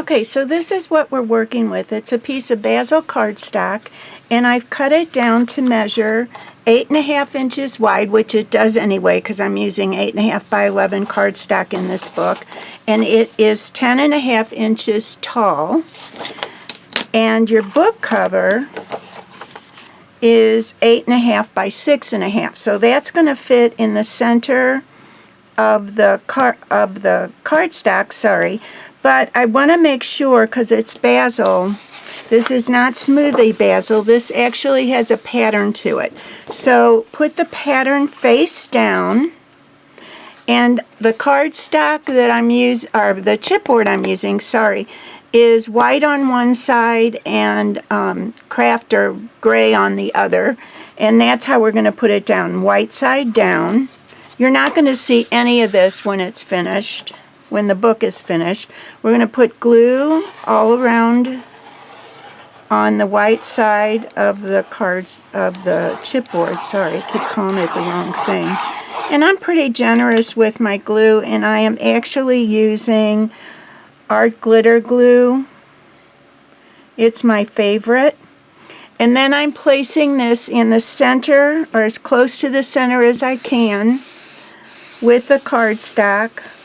Okay, so this is what we're working with. It's a piece of basil cardstock, and I've cut it down to measure 8.5 inches wide, which it does anyway because I'm using 8.5 by 11 cardstock in this book, and it is 10.5 inches tall. And your book cover is 8.5 by 6.5, so that's going to fit in the center of the cardstock. Sorry, but I want to make sure, because it's basil. This is not smoothie basil. This actually has a pattern to it. So put the pattern face down, and the cardstock that I'm using, or the chipboard I'm using, sorry, is white on one side and craft or gray on the other. And that's how we're going to put it down, white side down. You're not going to see any of this when it's finished, when the book is finished. We're going to put glue all around on the white side of the cards of the chipboard. Sorry, I keep calling it the wrong thing. And I'm pretty generous with my glue, and I am actually using art glitter glue. It's my favorite. And then I'm placing this in the center, or as close to the center as I can, with the cardstock.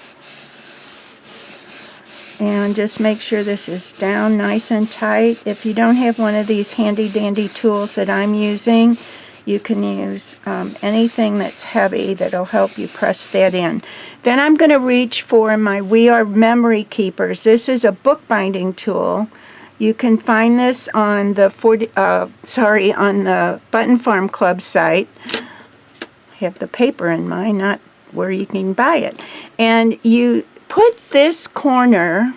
And just make sure this is down nice and tight. If you don't have one of these handy dandy tools that I'm using, you can use anything that's heavy that'll help you press that in. Then I'm going to reach for my We Are Memory Keepers. This is a bookbinding tool. You can find this on the on the Button Farm Club site. I have the paper in mine, not where you can buy it. And you put this corner.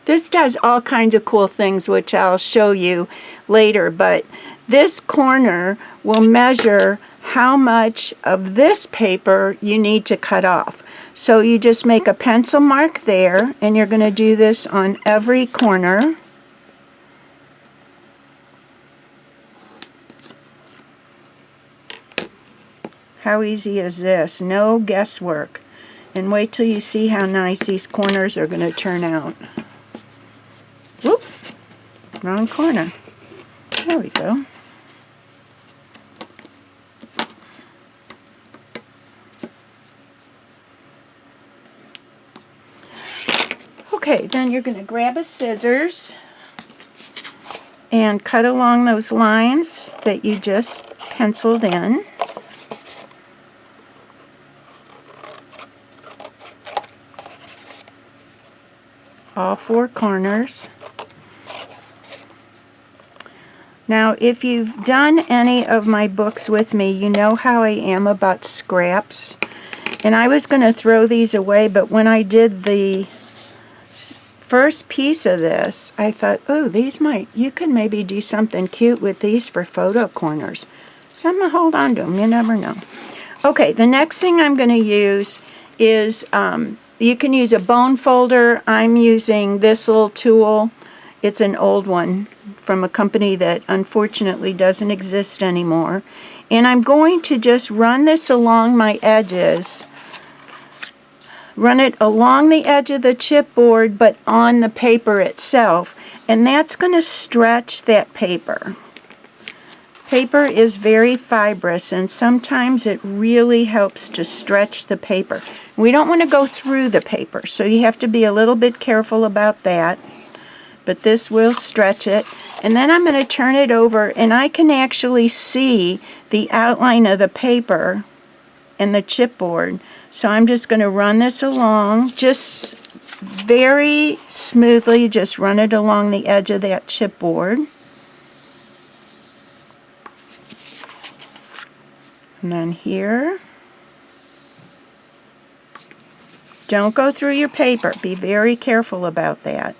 This does all kinds of cool things, which I'll show you later, but this corner will measure how much of this paper you need to cut off. So you just make a pencil mark there, and you're going to do this on every corner. How easy is this? No guesswork. And wait till you see how nice these corners are going to turn out. Whoop! Wrong corner. There we go. Okay, then you're going to grab a scissors and cut along those lines that you just penciled in. All four corners. Now, if you've done any of my books with me, you know how I am about scraps. And I was going to throw these away, but when I did the first piece of this, I thought, oh, you could maybe do something cute with these for photo corners. So I'm going to hold on to them. You never know. Okay, the next thing I'm going to use is you can use a bone folder. I'm using this little tool. It's an old one from a company that unfortunately doesn't exist anymore. And I'm going to just run this along my edges. Run it along the edge of the chipboard, but on the paper itself. And that's going to stretch that paper. Paper is very fibrous, and sometimes it really helps to stretch the paper. We don't want to go through the paper, so you have to be a little bit careful about that. But this will stretch it. And then I'm going to turn it over, and I can actually see the outline of the paper and the chipboard. So I'm just going to run this along, just very smoothly, just run it along the edge of that chipboard. And then here. Don't go through your paper. Be very careful about that.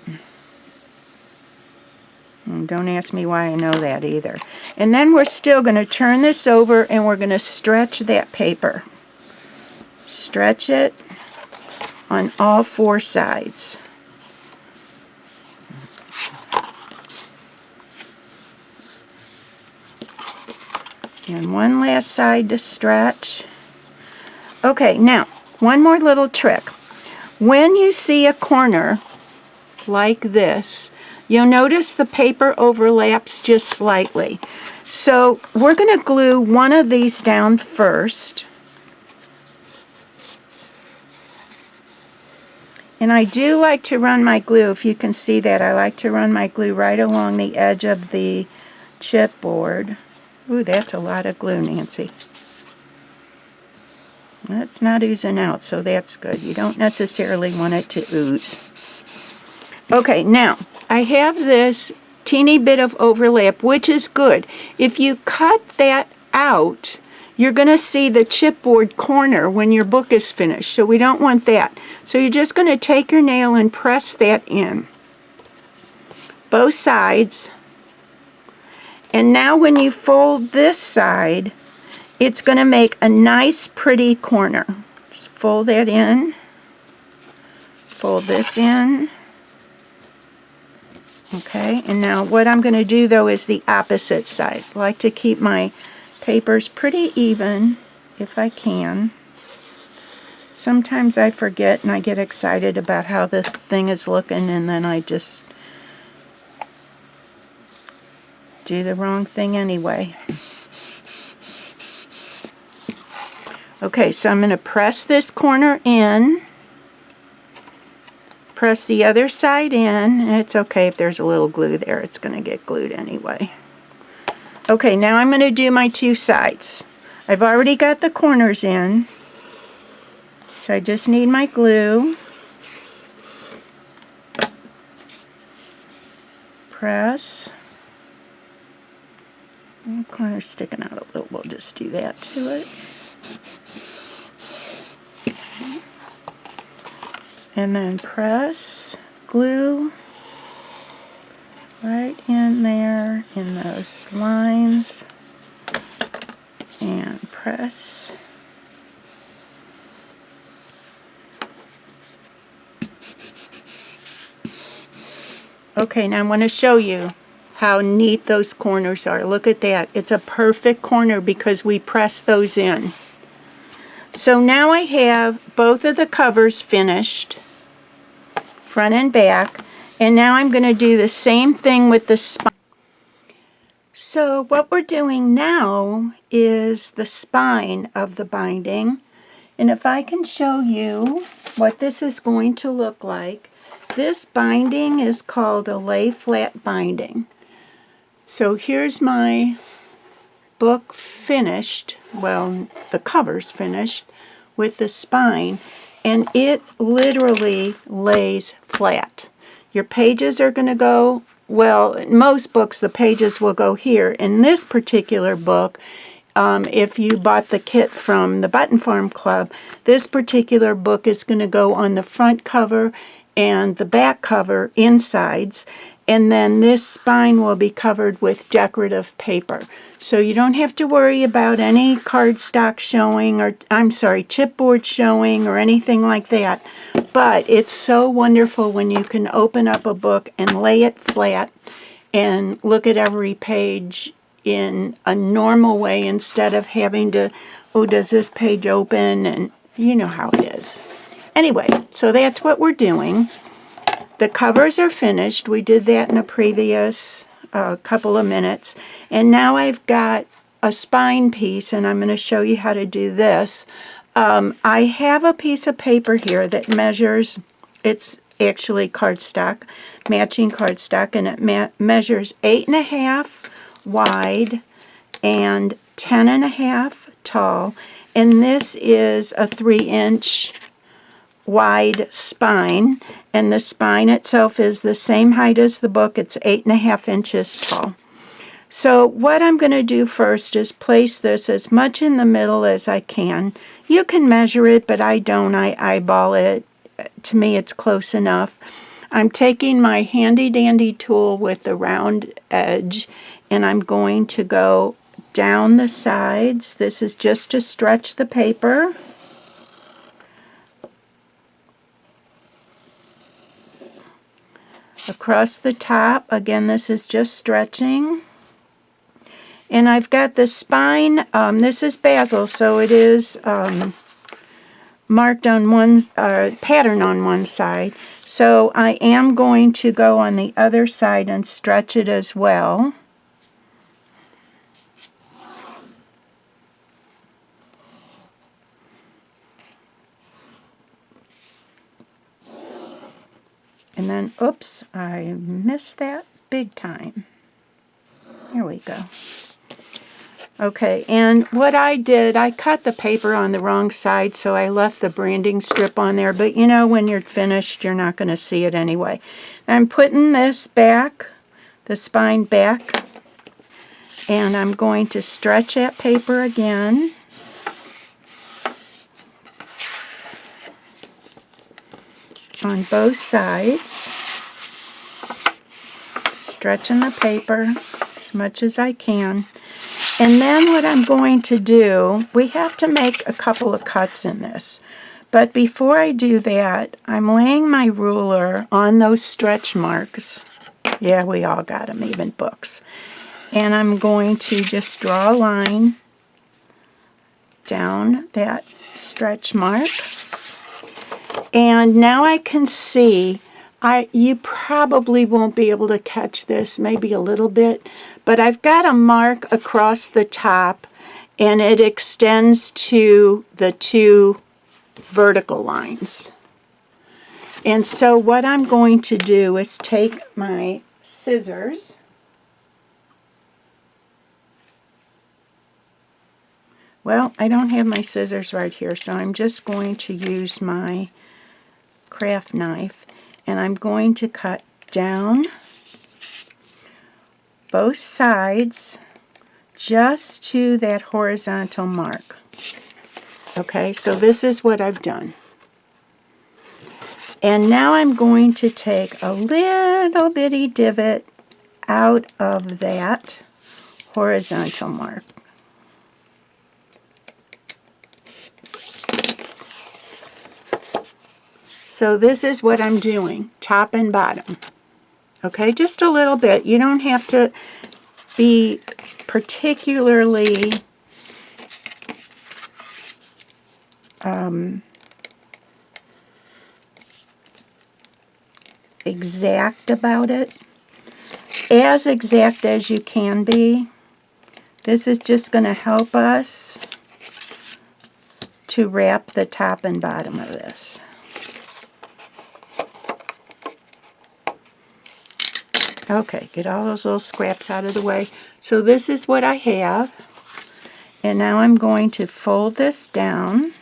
And don't ask me why I know that either. And then we're still going to turn this over, and we're going to stretch that paper. Stretch it on all four sides. And one last side to stretch. Okay, now, one more little trick. When you see a corner like this. You'll notice the paper overlaps just slightly. So we're going to glue one of these down first. And I do like to run my glue, if you can see that, I like to run my glue right along the edge of the chipboard. Ooh, that's a lot of glue, Nancy. It's not oozing out, so that's good. You don't necessarily want it to ooze. Okay, now, I have this teeny bit of overlap, which is good. If you cut that out, you're going to see the chipboard corner when your book is finished, so we don't want that. So you're just going to take your nail and press that in. Both sides. And now when you fold this side, it's going to make a nice pretty corner. Just fold that in. Fold this in. Okay, and now what I'm going to do though is the opposite side. I like to keep my papers pretty even if I can. Sometimes I forget and I get excited about how this thing is looking, and then I just do the wrong thing anyway. Okay, so I'm going to press this corner in. Press the other side in, and it's okay if there's a little glue there. It's going to get glued anyway. Okay, now I'm going to do my two sides. I've already got the corners in, so I just need my glue. Press. The corner's sticking out a little. We'll just do that to it. And then press, glue right in there in those lines, and press. Okay, now I want to show you how neat those corners are. Look at that. It's a perfect corner because we press those in. So now I have both of the covers finished, front and back, and now I'm going to do the same thing with the spine. So what we're doing now is the spine of the binding, and if I can show you what this is going to look like, this binding is called a lay flat binding. So here's my book finished, well, the cover's finished with the spine, and it literally lays flat. Your pages are going to go, well, in most books the pages will go here. In this particular book, if you bought the kit from the Button Farm Club, this particular book is going to go on the front cover and the back cover insides, and then this spine will be covered with decorative paper. So you don't have to worry about any cardstock showing, or chipboard showing or anything like that. But it's so wonderful when you can open up a book and lay it flat and look at every page in a normal way instead of having to, oh, does this page open? And you know how it is. Anyway, so that's what we're doing. The covers are finished. We did that in a previous couple of minutes. And now I've got a spine piece, and I'm going to show you how to do this. I have a piece of paper here that measures, it's actually cardstock, matching cardstock, and it measures 8.5 wide and 10.5 tall. And this is a 3-inch wide spine, and the spine itself is the same height as the book. It's 8.5 inches tall. So what I'm going to do first is place this as much in the middle as I can. You can measure it, but I don't. I eyeball it. To me, it's close enough. I'm taking my handy dandy tool with the round edge, and I'm going to go down the sides. This is just to stretch the paper. Across the top, again, this is just stretching. And I've got the spine, this is basil, so it is marked on one, pattern on one side. So I am going to go on the other side and stretch it as well. And then, oops, I missed that big time. There we go. Okay, and what I did, I cut the paper on the wrong side, so I left the branding strip on there. But you know, when you're finished, you're not going to see it anyway. I'm putting this back, the spine back, and I'm going to stretch that paper again. On both sides. Stretching the paper as much as I can. And then what I'm going to do, we have to make a couple of cuts in this. But before I do that, I'm laying my ruler on those stretch marks. Yeah, we all got them, even books. And I'm going to just draw a line down that stretch mark. And now I can see, you probably won't be able to catch this, maybe a little bit, but I've got a mark across the top and it extends to the two vertical lines. And so what I'm going to do is take my scissors, well, I don't have my scissors right here, so I'm just going to use my craft knife, and I'm going to cut down both sides just to that horizontal mark. Okay, so this is what I've done. And now I'm going to take a little bitty divot out of that horizontal mark. So this is what I'm doing, top and bottom. Okay, just a little bit. You don't have to be particularly exact about it. As exact as you can be. This is just going to help us to wrap the top and bottom of this. Okay, get all those little scraps out of the way. So this is what I have. And now I'm going to fold this down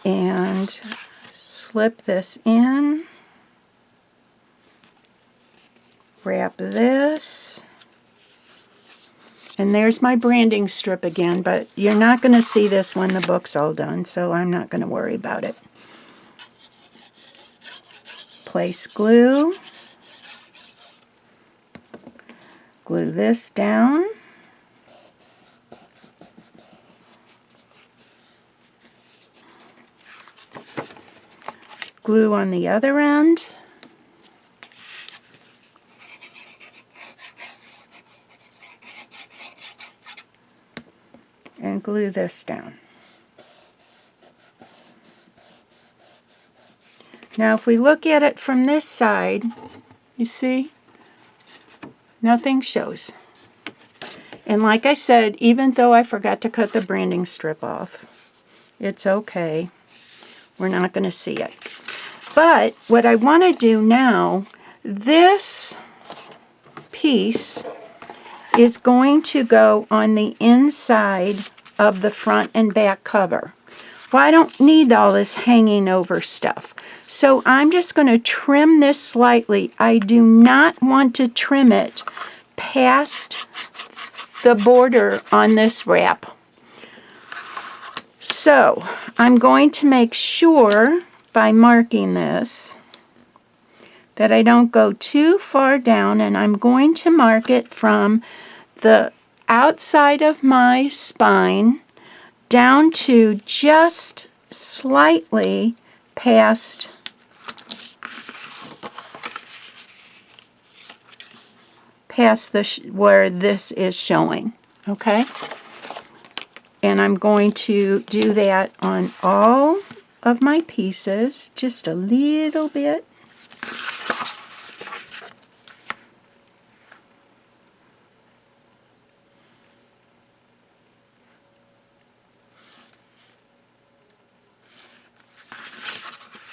and slip this in. Wrap this. And there's my branding strip again, but you're not going to see this when the book's all done, so I'm not going to worry about it. Place glue. Glue this down. Glue on the other end. And glue this down. Now if we look at it from this side, you see, nothing shows. And like I said, even though I forgot to cut the branding strip off, it's okay. We're not going to see it. But what I want to do now, this piece is going to go on the inside of the front and back cover. Well, I don't need all this hanging over stuff. So I'm just going to trim this slightly. I do not want to trim it past the border on this wrap. So I'm going to make sure by marking this that I don't go too far down, and I'm going to mark it from the outside of my spine down to just slightly past where this is showing. Okay? And I'm going to do that on all of my pieces, just a little bit.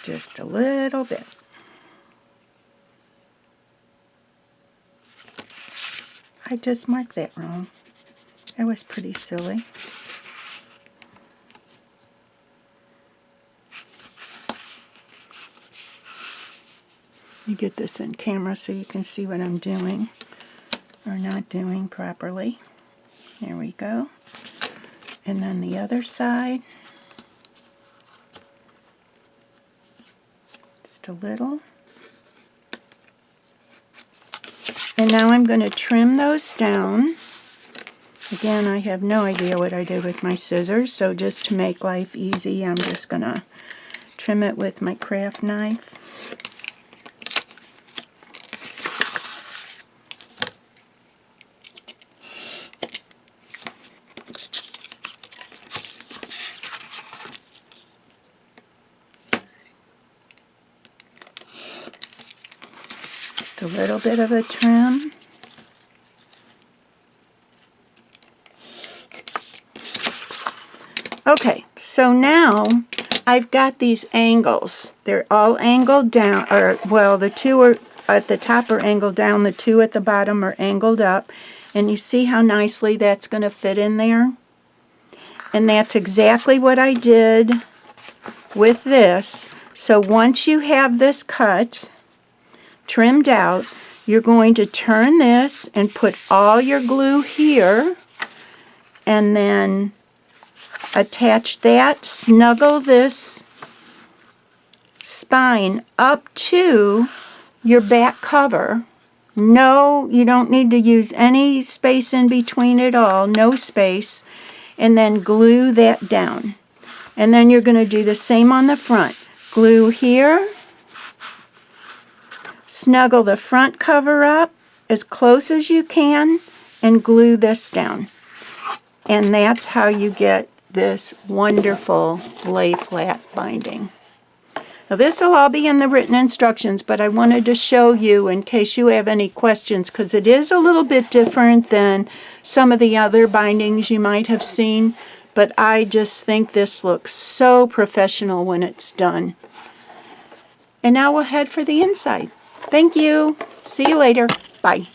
Just a little bit. I just marked that wrong. That was pretty silly. You get this in camera so you can see what I'm doing or not doing properly. There we go. And then the other side. Just a little. And now I'm going to trim those down. Again, I have no idea what I did with my scissors, so just to make life easy, I'm just going to trim it with my craft knife. Just a little bit of a trim. Okay, so now I've got these angles. They're all angled down, or well, the two are at the top are angled down, the two at the bottom are angled up. And you see how nicely that's going to fit in there? And that's exactly what I did with this. So once you have this cut, trimmed out, you're going to turn this and put all your glue here, and then attach that, snuggle this spine up to your back cover. No, you don't need to use any space in between at all, no space, and then glue that down. And then you're going to do the same on the front. Glue here, snuggle the front cover up as close as you can, and glue this down. And that's how you get this wonderful lay flat binding. Now this will all be in the written instructions, but I wanted to show you in case you have any questions, because it is a little bit different than some of the other bindings you might have seen, but I just think this looks so professional when it's done. And now we'll head for the inside. Thank you. See you later. Bye.